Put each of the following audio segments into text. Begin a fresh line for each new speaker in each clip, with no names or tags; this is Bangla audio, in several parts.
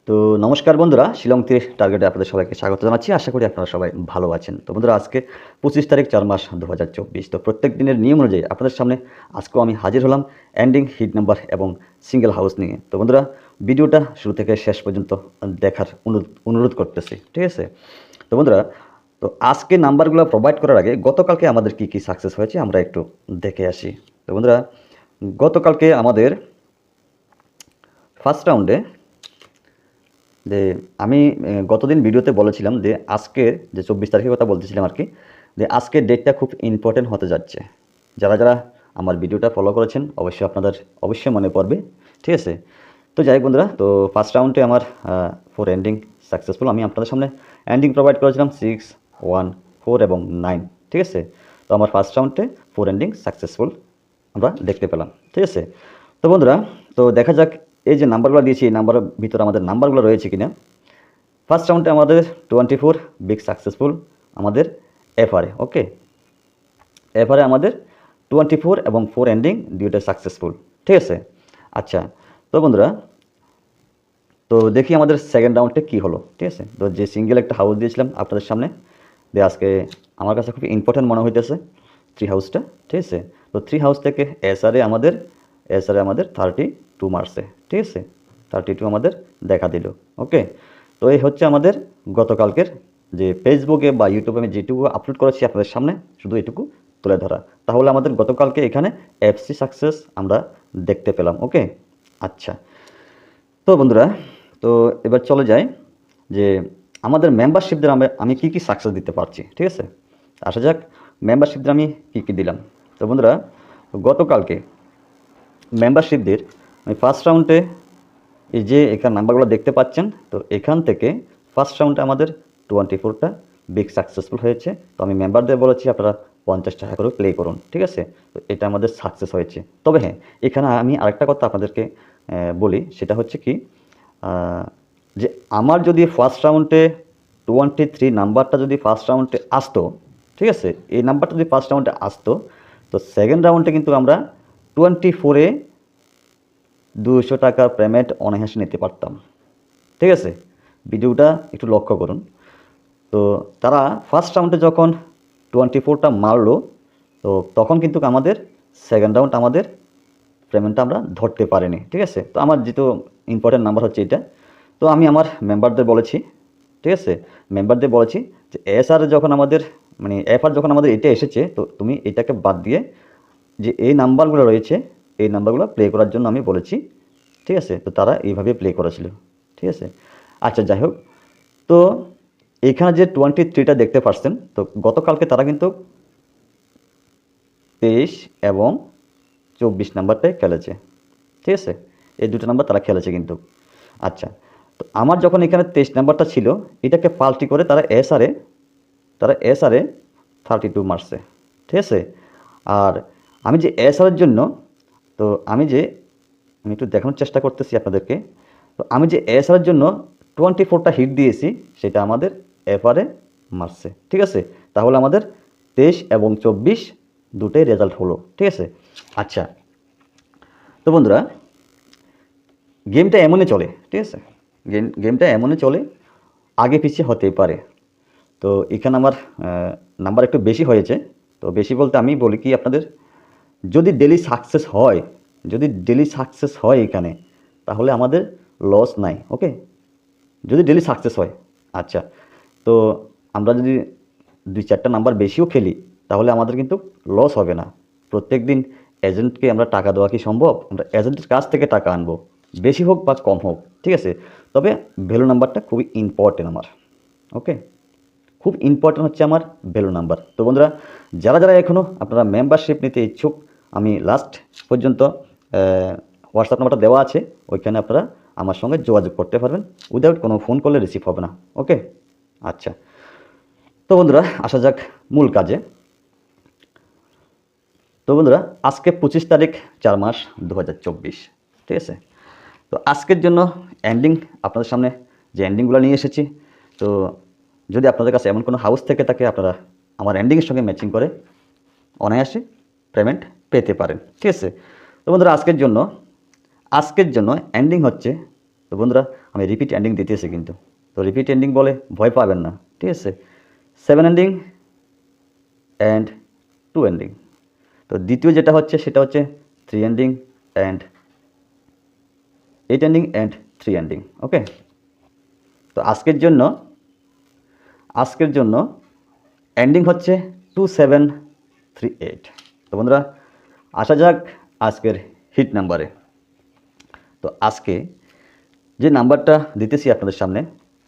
তো নমস্কার বন্ধুরা, শিলং তীর টার্গেটে আপনাদের সবাইকে স্বাগত জানাচ্ছি। আশা করি আপনারা সবাই ভালো আছেন। তো বন্ধুরা, আজকে 25 তারিখ 4 মাস 2024। তো প্রত্যেক দিনের নিয়ম অনুযায়ী আপনাদের সামনে আজকেও আমি হাজির হলাম এন্ডিং হিট নাম্বার এবং সিঙ্গেল হাউস নিয়ে। তো বন্ধুরা, ভিডিওটা শুরু থেকে শেষ পর্যন্ত দেখার অনুরোধ করতেছি, ঠিক আছে? তো বন্ধুরা, তো আজকে নাম্বারগুলো প্রোভাইড করার আগে গতকালকে আমাদের কি সাকসেস হয়েছে আমরা একটু দেখে আসি। তো বন্ধুরা, গতকালকে আমাদের ফার্স্ট রাউন্ডে যে আমি গতদিন ভিডিওতে বলেছিলাম যে আজকের যে 24 তারিখের কথা বলতেছিলাম আর কি, যে আজকের ডেটটা খুব ইম্পর্টেন্ট হতে যাচ্ছে। যারা যারা আমার ভিডিওটা ফলো করেছেন অবশ্যই আপনাদের অবশ্যই মনে পড়বে, ঠিক আছে? তো যাই হোক বন্ধুরা, তো ফার্স্ট রাউন্ডে আমার 4 এন্ডিং সাকসেসফুল। আমি আপনাদের সামনে এন্ডিং প্রোভাইড করেছিলাম 6, 1, 4 এবং 9, ঠিক আছে? তো আমার ফার্স্ট রাউন্ডে 4 এন্ডিং সাকসেসফুল আমরা দেখতে পেলাম, ঠিক আছে? তো বন্ধুরা, তো দেখা যাক এই যে নাম্বারগুলো দিয়েছি এই নাম্বারের ভিতরে আমাদের নাম্বারগুলো রয়েছে কিনা। ফার্স্ট রাউন্ডে আমাদের 24 বিগ সাকসেসফুল আমাদের এফআরএ, ওকে? এফআরএ আমাদের 24 এবং 4 এন্ডিং দুইটা সাকসেসফুল, ঠিক আছে? আচ্ছা, তো বন্ধুরা, তো দেখি আমাদের সেকেন্ড রাউন্ডে কী হলো, ঠিক আছে? তো যে সিঙ্গেল একটা হাউস দিয়েছিলাম আপনাদের সামনে, যে আজকে আমার কাছে খুব ইম্পর্টেন্ট মনে হইতেছে 3 হাউসটা, ঠিক আছে? তো 3 হাউস থেকে এসআরএ আমাদের 32 মার্কসে, ঠিক আছে? 32 আমাদের দেখা দিল, ওকে? তো এই হচ্ছে আমাদের গতকালকের যে ফেসবুকে বা ইউটিউবে আমি যেটুকু আপলোড করেছি আপনাদের সামনে, শুধু এটুকু তুলে ধরা। তাহলে আমাদের গতকালকে এখানে এফসি সাকসেস আমরা দেখতে পেলাম, ওকে? আচ্ছা, তো বন্ধুরা, তো এবার চলে যাই যে আমাদের মেম্বারশিপদের আমি কী সাকসেস দিতে পারছি, ঠিক আছে? আসা যাক মেম্বারশিপদের আমি কী দিলাম। তো বন্ধুরা, গতকালকে মেম্বারশিপদের আমি ফার্স্ট রাউন্ডে এই যে এখানে নাম্বারগুলো দেখতে পাচ্ছেন, তো এখান থেকে ফার্স্ট রাউন্ডে আমাদের 24টা বিগ সাকসেসফুল হয়েছে। তো আমি মেম্বারদের বলেছি আপনারা 50 টাকা করে প্লে করুন, ঠিক আছে? তো এটা আমাদের সাকসেস হয়েছে। তবে হ্যাঁ, এখানে আমি আরেকটা কথা আপনাদেরকে বলি, সেটা হচ্ছে কি, যে আমার যদি ফার্স্ট রাউন্ডে 23 নাম্বারটা যদি ফার্স্ট রাউন্ডে আসতো, ঠিক আছে? এই নাম্বারটা যদি ফার্স্ট রাউন্ডে আসতো, তো সেকেন্ড রাউন্ডে কিন্তু আমরা 24-এ 200 টাকার পেমেন্ট অনায়াসে নিতে পারতাম, ঠিক আছে? ভিডিওটা একটু লক্ষ্য করুন। তো তারা ফার্স্ট রাউন্ডে যখন 24টা মারলো, তো তখন কিন্তু আমাদের সেকেন্ড রাউন্ড আমাদের পেমেন্টটা আমরা ধরতে পারিনি, ঠিক আছে? তো আমার যেহেতু ইম্পর্টেন্ট নাম্বার হচ্ছে এটা, তো আমি আমার মেম্বারদের বলেছি, ঠিক আছে? মেম্বারদের বলেছি যে এসআর যখন আমাদের মানে এফআর যখন আমাদের এটা এসেছে, তো তুমি এটাকে বাদ দিয়ে যে এই নাম্বারগুলো রয়েছে এই নাম্বারগুলো প্লে করার জন্য আমি বলেছি, ঠিক আছে? তো তারা এইভাবে প্লে করেছিল, ঠিক আছে? আচ্ছা, যাই হোক, তো এইখানে যে 23টা দেখতে পাচ্ছেন, তো গতকালকে তারা কিন্তু 23 এবং 24 নাম্বারটাই খেলেছে, ঠিক আছে? এই দুটো নাম্বার তারা খেলেছে কিন্তু। আচ্ছা, তো আমার যখন এখানে 23 নাম্বারটা ছিল, এটাকে পাল্টি করে তারা এসআরে 32 মারছে, ঠিক আছে? আর আমি যে এসআরের জন্য, তো আমি একটু দেখানোর চেষ্টা করতেছি আপনাদেরকে। তো আমি যে এসআরের জন্য 24টা হিট দিয়েছি, সেটা আমাদের এফআরে মারছে, ঠিক আছে? তাহলে আমাদের 23 এবং 24 দুটোই রেজাল্ট হলো, ঠিক আছে? আচ্ছা, তো বন্ধুরা, গেমটা এমনই চলে, ঠিক আছে? গেমটা এমনই চলে, আগে পিছিয়ে হতেই পারে। তো এখানে আমার নাম্বার একটু বেশি হয়েছে। তো বেশি বলতে আমি বলি কি আপনাদের, যদি ডেলি সাকসেস হয় এখানে, তাহলে আমাদের লস নাই, ওকে? যদি ডেলি সাকসেস হয়, আচ্ছা, তো আমরা যদি 2-4টা নাম্বার বেশিও খেলি, তাহলে আমাদের কিন্তু লস হবে না। প্রত্যেক দিন এজেন্টকে আমরা টাকা দেওয়া কি সম্ভব? আমরা এজেন্টের কাছ থেকে টাকা আনবো, বেশি হোক বা কম হোক, ঠিক আছে? তবে ভ্যালু নাম্বারটা খুবই ইম্পর্টেন্ট আমার, ওকে? খুব ইম্পর্টেন্ট হচ্ছে আমার ভ্যালু নাম্বার। তো বন্ধুরা, যারা যারা এখনও আপনারা মেম্বারশিপ নিতে ইচ্ছুক, আমি লাস্ট পর্যন্ত হোয়াটসঅ্যাপ নাম্বারটা দেওয়া আছে, ওইখানে আপনারা আমার সঙ্গে যোগাযোগ করতে পারবেন। উইদাউট কোনো ফোন করলে রিসিভ হবে না, ওকে? আচ্ছা, তো বন্ধুরা, আসা যাক মূল কাজে। তো বন্ধুরা, আজকে 25 তারিখ 4 মাস 2024, ঠিক আছে? তো আজকের জন্য এন্ডিং আপনাদের সামনে যে এন্ডিংগুলো নিয়ে এসেছি, তো যদি আপনাদের কাছে এমন কোনো হাউস থেকে থাকে, আপনারা আমার এন্ডিংয়ের সঙ্গে ম্যাচিং করে অনায়াসে পেমেন্ট পেতে পারেন, ঠিক আছে? তো বন্ধুরা, আজকের জন্য এন্ডিং হচ্ছে তো বন্ধুরা আমি রিপিট এন্ডিং দিতেছি কিন্তু, তো রিপিট এন্ডিং বলে ভয় পাবেন না, ঠিক আছে। 7 এন্ডিং অ্যান্ড 2 এন্ডিং। তো দ্বিতীয় যেটা হচ্ছে সেটা হচ্ছে 3 ending and 8 ending and 3 ending. Okay, তো আজকের জন্য এন্ডিং হচ্ছে 2738। তো বন্ধুরা আসা যাক আজকের হিট নাম্বারে। তো আজকে যে নাম্বারটা দিতেছি আপনাদের সামনে,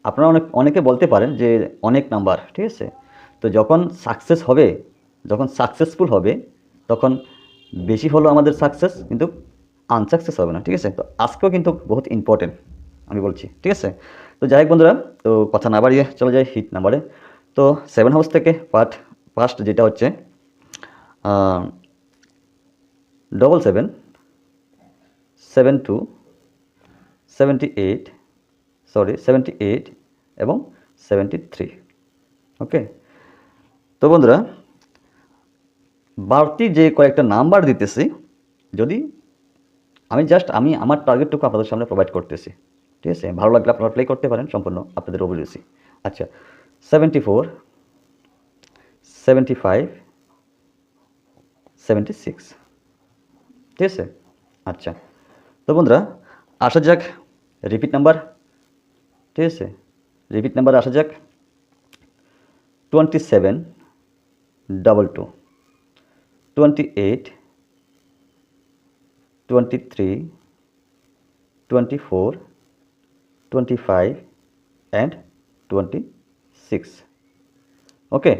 আপনারা অনেকে বলতে পারেন যে অনেক নাম্বার, ঠিক আছে। তো যখন সাকসেসফুল হবে তখন বেশি হলো আমাদের সাকসেস, কিন্তু আনসাকসেস হবে না, ঠিক আছে। তো আজকেও কিন্তু বহুত ইম্পর্টেন্ট আমি বলছি, ঠিক আছে। তো যাই হোক বন্ধুরা, তো কথা না বাড়িয়ে চলে যায় হিট নাম্বারে। তো 7 হাউস থেকে ফার্স্ট যেটা হচ্ছে 77 72 78 এবং 73। ওকে, তো বন্ধুরা বাড়তি যে কয়েকটা নাম্বার দিতেছি, যদি আমি আমার টার্গেটটুকু আপনাদের সামনে প্রোভাইড করতেছি, ঠিক আছে। ভালো লাগলে আপনারা প্লে করতে পারেন, সম্পূর্ণ আপনাদের অভিরুচি। আচ্ছা, 74 75 76, ঠিক আছে। আচ্ছা, তো বন্ধুরা আসা যাক রিপিট নাম্বার, ঠিক আছে। রিপিট নাম্বার আসা যাক 27 22 28 23 24 25 and 26। ওকে,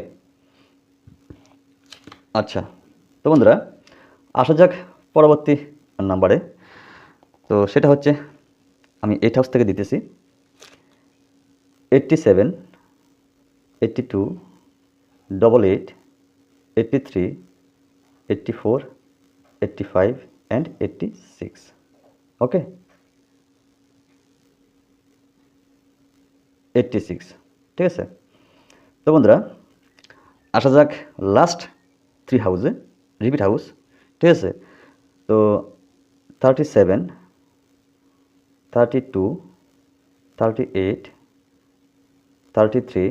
আচ্ছা, তো বন্ধুরা আসা যাক পরবর্তী নাম্বারে। তো সেটা হচ্ছে আমি 8 হাউস থেকে দিতেছি 87 82 88 83 84 85 and 86। ওকে, 86, ঠিক আছে। তো বন্ধুরা আসা যাক লাস্ট 3 হাউসে, রিপিট হাউস, ঠিক আছে। তো 37 32 38 33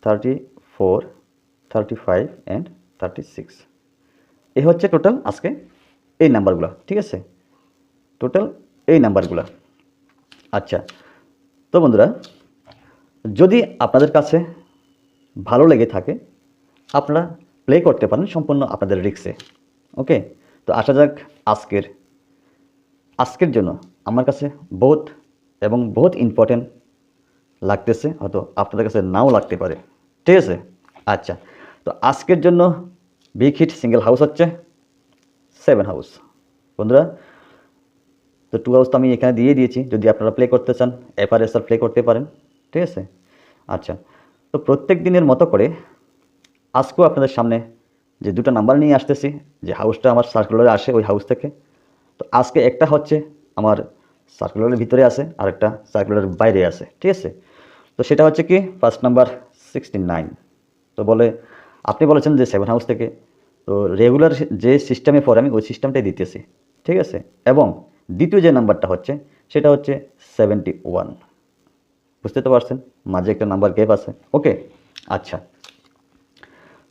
34 35 and 36। এই হচ্ছে টোটাল আজকে এই নাম্বারগুলো, ঠিক আছে। টোটাল এই নাম্বারগুলো। আচ্ছা, তো বন্ধুরা যদি আপনাদের কাছে ভালো লেগে থাকে আপনারা প্লে করতে পারেন সম্পূর্ণ আপনাদের রিস্কে। ওকে, তো আসা যাক আজকের জন্য আমার কাছে বহুত ইম্পর্টেন্ট লাগতেছে, হয়তো আপনাদের কাছে নাও লাগতে পারে, ঠিক আছে। আচ্ছা, তো আজকের জন্য বিগ হিট সিঙ্গেল হাউস হচ্ছে 7 হাউস বন্ধুরা। তো 2 হাউস তো আমি এখানে দিয়ে দিয়েছি, যদি আপনারা প্লে করতে চান এফআরএসআর প্লে করতে পারেন, ঠিক আছে। আচ্ছা, তো প্রত্যেক দিনের মতো করে আজকেও আপনাদের সামনে যে দুটো নাম্বার নিয়ে আসতেছি, যে হাউসটা আমার সার্কুলারে আসে ওই হাউস থেকে। তো আজকে একটা হচ্ছে আমার সার্কুলারের ভিতরে আছে, আর একটা সার্কুলারের বাইরে আছে, ঠিক আছে। তো সেটা হচ্ছে কি ফার্স্ট নাম্বার 69। তো আপনি বলেছেন যে 7 হাউস থেকে, তো রেগুলার যে সিস্টেমে পড়ে আমি ওই সিস্টেমটাই দিতেছি, ঠিক আছে। এবং দ্বিতীয় যে নাম্বারটা হচ্ছে সেটা হচ্ছে 71। বুঝতে তো পারছেন মাঝে একটা নাম্বার গ্যাপ আছে। ওকে, আচ্ছা,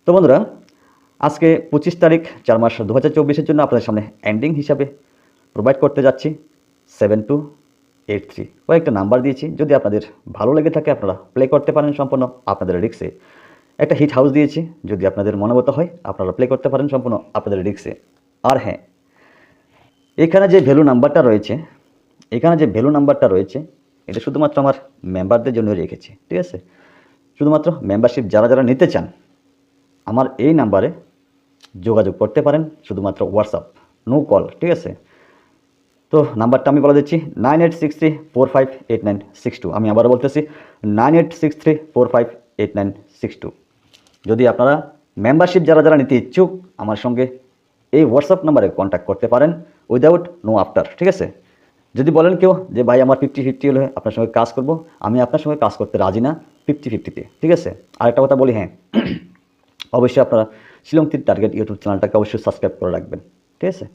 তো বন্ধুরা আজকে 25 তারিখ 4 মাস 2024-এর জন্য আপনাদের সামনে এন্ডিং হিসাবে প্রোভাইড করতে যাচ্ছি 7283। কয়েকটা নাম্বার দিয়েছি, যদি আপনাদের ভালো লেগে থাকে আপনারা প্লে করতে পারেন সম্পূর্ণ আপনাদের রিস্কে। একটা হিট হাউস দিয়েছি, যদি আপনাদের মনোমত হয় আপনারা প্লে করতে পারেন সম্পূর্ণ আপনাদের রিস্কে। আর হ্যাঁ, এখানে যে ভ্যালু নাম্বারটা রয়েছে এটা শুধুমাত্র আমার মেম্বারদের জন্য রেখেছি, ঠিক আছে। শুধুমাত্র মেম্বারশিপ যারা নিতে চান আমার এই নাম্বারে যোগাযোগ করতে পারেন, শুধুমাত্র হোয়াটসঅ্যাপ, নো কল, ঠিক আছে। তো নাম্বারটা আমি বলে দিচ্ছি 9863458962। আমি আবারও বলতেছি 9863458962। যদি আপনারা মেম্বারশিপ যারা নিতে ইচ্ছুক আমার সঙ্গে এই হোয়াটসঅ্যাপ নাম্বারে কন্ট্যাক্ট করতে পারেন উইদাউট নো আফটার, ঠিক আছে। যদি বলেন কেউ যে ভাই আমার 50-50 হলে আপনার সঙ্গে কাজ করব, আমি আপনার সঙ্গে কাজ করতে রাজি না 50-50-তে, ঠিক আছে। আরেকটা কথা বলি, হ্যাঁ অবশ্যই আপনারা শিলং তীর টার্গেট ইউটিউব চ্যানেলটাকে অবশ্যই সাবস্ক্রাইব করে রাখবেন, ঠিক আছে।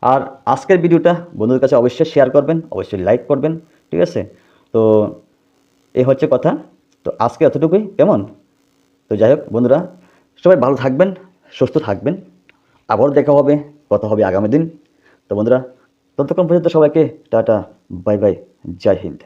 আর আজকের ভিডিওটা বন্ধুদের কাছে অবশ্যই শেয়ার করবেন, অবশ্যই লাইক করবেন, ঠিক আছে? তো এই হচ্ছে কথা। তো আজকে এতটুকুই, কেমন? তো যাই হোক বন্ধুরা, সবাই ভালো থাকবেন, সুস্থ থাকবেন। আবারও দেখা হবে, কথা হবে আগামী দিন। তো বন্ধুরা, ততক্ষণ পর্যন্ত সবাইকে টাটা, বাই বাই, জয় হিন্দ।